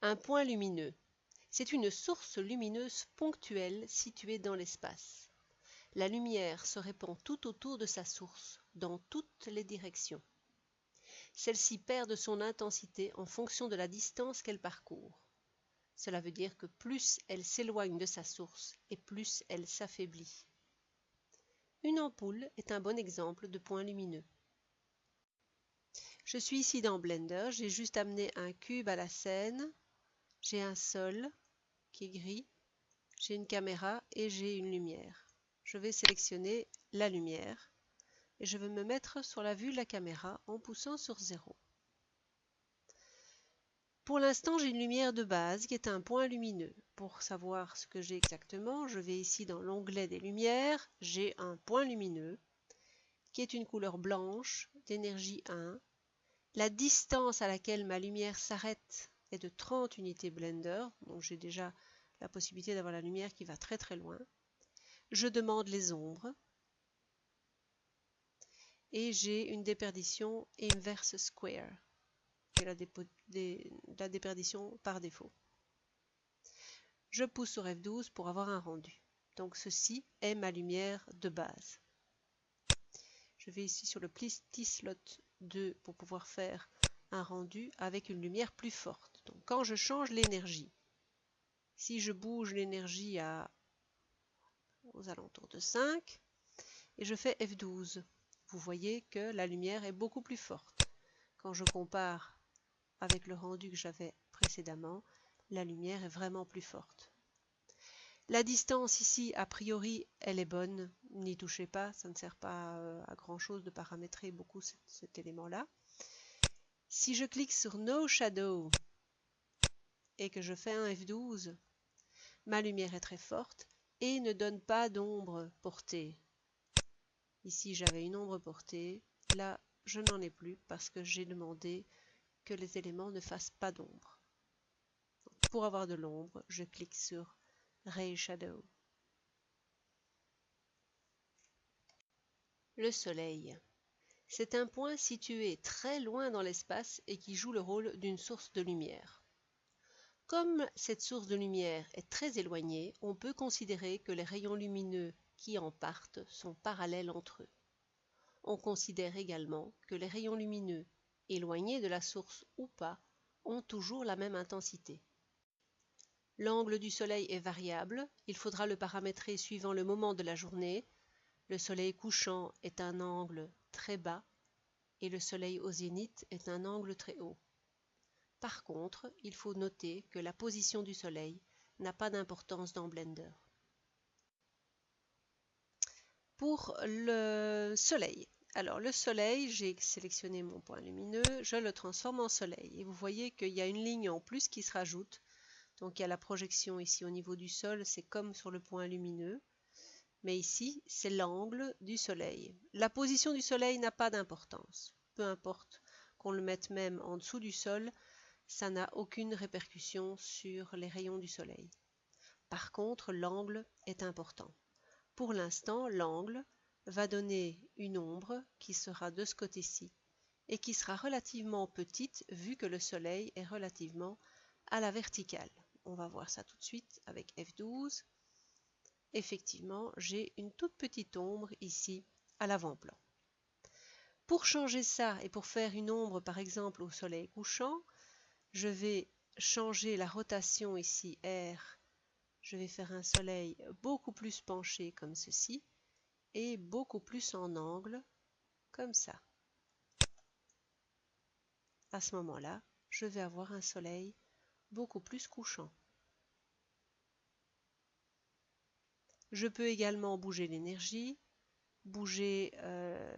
Un point lumineux. C'est une source lumineuse ponctuelle située dans l'espace. La lumière se répand tout autour de sa source, dans toutes les directions. Celle-ci perd de son intensité en fonction de la distance qu'elle parcourt. Cela veut dire que plus elle s'éloigne de sa source et plus elle s'affaiblit. Une ampoule est un bon exemple de point lumineux. Je suis ici dans Blender, j'ai juste amené un cube à la scène, j'ai un sol qui est gris, j'ai une caméra et j'ai une lumière. Je vais sélectionner la lumière et je vais me mettre sur la vue de la caméra en poussant sur 0. Pour l'instant, j'ai une lumière de base qui est un point lumineux. Pour savoir ce que j'ai exactement, je vais ici dans l'onglet des lumières, j'ai un point lumineux qui est une couleur blanche d'énergie 1. La distance à laquelle ma lumière s'arrête est de 30 unités Blender, donc j'ai déjà la possibilité d'avoir la lumière qui va très très loin. Je demande les ombres et j'ai une déperdition inverse square, qui est la déperdition par défaut. Je pousse sur F12 pour avoir un rendu. Donc ceci est ma lumière de base. Je vais ici sur le petit slot 2 pour pouvoir faire un rendu avec une lumière plus forte. Donc quand je change l'énergie, si je bouge l'énergie aux alentours de 5 et je fais F12, vous voyez que la lumière est beaucoup plus forte. Quand je compare avec le rendu que j'avais précédemment, la lumière est vraiment plus forte. La distance ici, a priori, elle est bonne. N'y touchez pas, ça ne sert pas à grand chose de paramétrer beaucoup cet élément-là. Si je clique sur No Shadow et que je fais un F12, ma lumière est très forte et ne donne pas d'ombre portée. Ici, j'avais une ombre portée. Là, je n'en ai plus parce que j'ai demandé que les éléments ne fassent pas d'ombre. Pour avoir de l'ombre, je clique sur Ray Shadow. Le soleil. C'est un point situé très loin dans l'espace et qui joue le rôle d'une source de lumière. Comme cette source de lumière est très éloignée, on peut considérer que les rayons lumineux qui en partent sont parallèles entre eux. On considère également que les rayons lumineux, éloignés de la source ou pas, ont toujours la même intensité. L'angle du soleil est variable, il faudra le paramétrer suivant le moment de la journée. Le soleil couchant est un angle très bas et le soleil au zénith est un angle très haut. Par contre, il faut noter que la position du soleil n'a pas d'importance dans Blender. Pour le soleil, alors le soleil, j'ai sélectionné mon point lumineux, je le transforme en soleil et vous voyez qu'il y a une ligne en plus qui se rajoute. Donc il y a la projection ici au niveau du sol, c'est comme sur le point lumineux. Mais ici, c'est l'angle du soleil. La position du soleil n'a pas d'importance. Peu importe qu'on le mette même en dessous du sol, ça n'a aucune répercussion sur les rayons du soleil. Par contre, l'angle est important. Pour l'instant, l'angle va donner une ombre qui sera de ce côté-ci et qui sera relativement petite vu que le soleil est relativement à la verticale. On va voir ça tout de suite avec F12. Effectivement, j'ai une toute petite ombre ici à l'avant-plan. Pour changer ça et pour faire une ombre par exemple au soleil couchant, je vais changer la rotation ici R. Je vais faire un soleil beaucoup plus penché comme ceci et beaucoup plus en angle comme ça. À ce moment-là, je vais avoir un soleil beaucoup plus couchant. Je peux également bouger l'énergie, bouger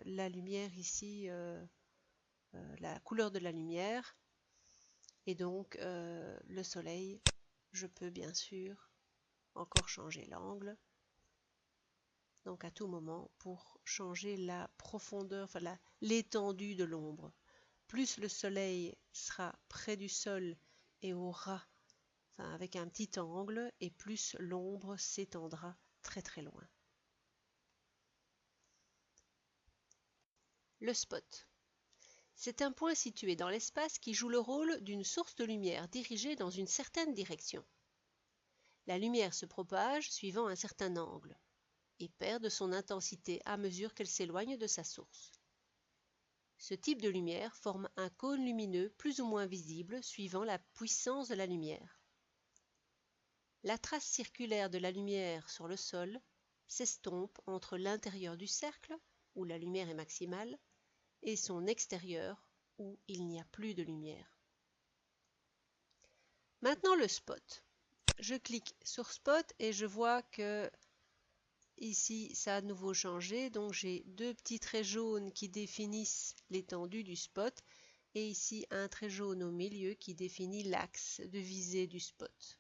la lumière ici, la couleur de la lumière, et donc le soleil, je peux bien sûr encore changer l'angle, donc à tout moment pour changer la profondeur, enfin l'étendue de l'ombre. Plus le soleil sera près du sol et aura, enfin avec un petit angle, et plus l'ombre s'étendra très très loin. Le spot. C'est un point situé dans l'espace qui joue le rôle d'une source de lumière dirigée dans une certaine direction. La lumière se propage suivant un certain angle et perd de son intensité à mesure qu'elle s'éloigne de sa source. Ce type de lumière forme un cône lumineux plus ou moins visible suivant la puissance de la lumière. La trace circulaire de la lumière sur le sol s'estompe entre l'intérieur du cercle, où la lumière est maximale, et son extérieur, où il n'y a plus de lumière. Maintenant le spot. Je clique sur spot et je vois que ici ça a de nouveau changé, donc j'ai deux petits traits jaunes qui définissent l'étendue du spot et ici un trait jaune au milieu qui définit l'axe de visée du spot.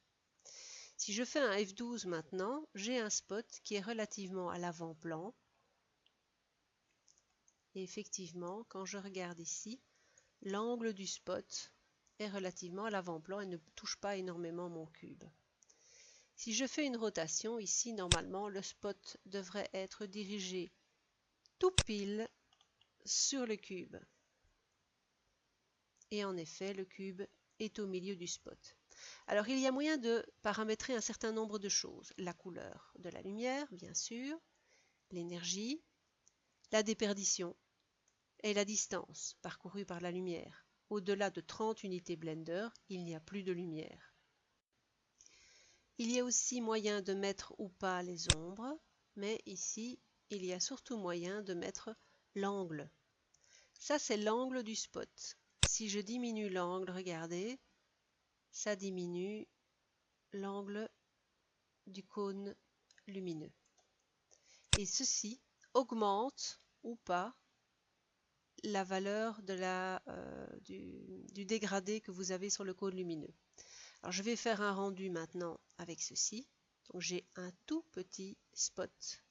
Si je fais un F12 maintenant, j'ai un spot qui est relativement à l'avant-plan. Et effectivement, quand je regarde ici, l'angle du spot est relativement à l'avant-plan et ne touche pas énormément mon cube. Si je fais une rotation, ici, normalement, le spot devrait être dirigé tout pile sur le cube. Et en effet, le cube est au milieu du spot. Alors, il y a moyen de paramétrer un certain nombre de choses. La couleur de la lumière, bien sûr, l'énergie, la déperdition et la distance parcourue par la lumière. Au-delà de 30 unités Blender, il n'y a plus de lumière. Il y a aussi moyen de mettre ou pas les ombres, mais ici, il y a surtout moyen de mettre l'angle. Ça, c'est l'angle du spot. Si je diminue l'angle, regardez, ça diminue l'angle du cône lumineux. Et ceci augmente ou pas la valeur du dégradé que vous avez sur le cône lumineux. Alors je vais faire un rendu maintenant avec ceci. Donc j'ai un tout petit spot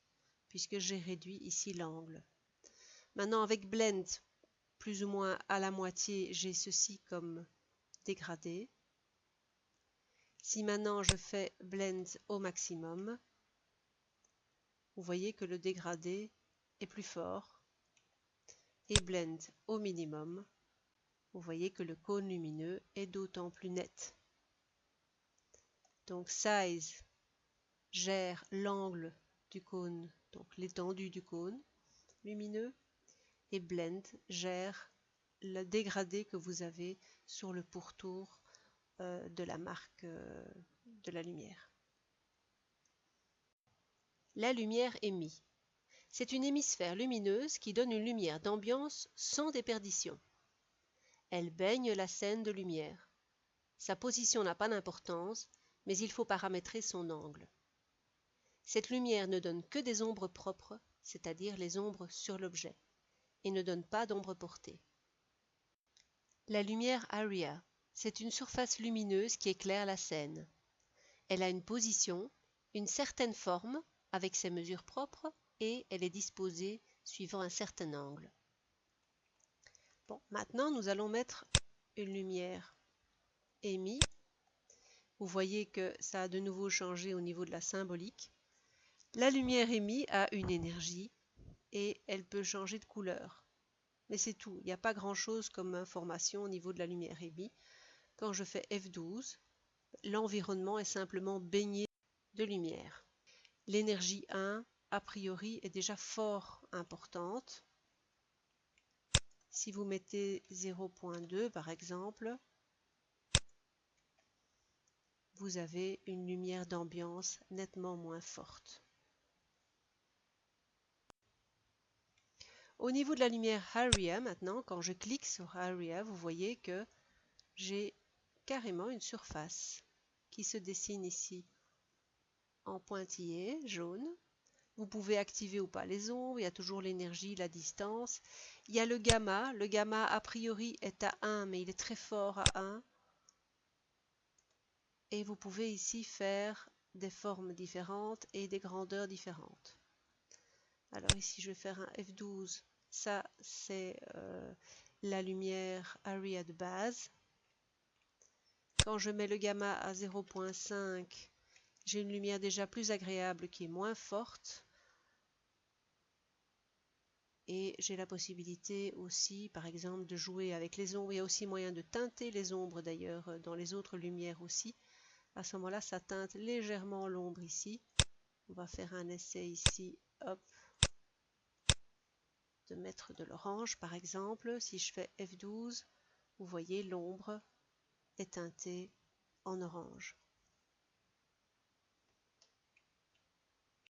puisque j'ai réduit ici l'angle. Maintenant avec Blend, plus ou moins à la moitié, j'ai ceci comme dégradé. Si maintenant je fais Blend au maximum, vous voyez que le dégradé est plus fort. Et Blend au minimum, vous voyez que le cône lumineux est d'autant plus net. Donc Size gère l'angle du cône, donc l'étendue du cône lumineux, et Blend gère le dégradé que vous avez sur le pourtour de la marque de la lumière. La lumière émise. C'est une hémisphère lumineuse qui donne une lumière d'ambiance sans déperdition. Elle baigne la scène de lumière. Sa position n'a pas d'importance, mais il faut paramétrer son angle. Cette lumière ne donne que des ombres propres, c'est-à-dire les ombres sur l'objet, et ne donne pas d'ombre portée. La lumière Area, c'est une surface lumineuse qui éclaire la scène. Elle a une position, une certaine forme, avec ses mesures propres, et elle est disposée suivant un certain angle. Bon, maintenant nous allons mettre une lumière émise. Vous voyez que ça a de nouveau changé au niveau de la symbolique. La lumière émise a une énergie et elle peut changer de couleur. Mais c'est tout, il n'y a pas grand-chose comme information au niveau de la lumière émise. Quand je fais F12, l'environnement est simplement baigné de lumière. L'énergie 1, a priori, est déjà fort importante. Si vous mettez 0.2 par exemple, vous avez une lumière d'ambiance nettement moins forte. Au niveau de la lumière Area, maintenant, quand je clique sur Area, vous voyez que j'ai carrément une surface qui se dessine ici en pointillé jaune. Vous pouvez activer ou pas les ombres, il y a toujours l'énergie, la distance. Il y a le gamma a priori est à 1, mais il est très fort à 1. Et vous pouvez ici faire des formes différentes et des grandeurs différentes. Alors ici je vais faire un F12, ça c'est la lumière Area de base. Quand je mets le gamma à 0.5, j'ai une lumière déjà plus agréable qui est moins forte. Et j'ai la possibilité aussi, par exemple, de jouer avec les ombres. Il y a aussi moyen de teinter les ombres d'ailleurs dans les autres lumières aussi. À ce moment-là, ça teinte légèrement l'ombre ici. On va faire un essai ici, hop, de mettre de l'orange par exemple. Si je fais F12, vous voyez l'ombre est teintée en orange.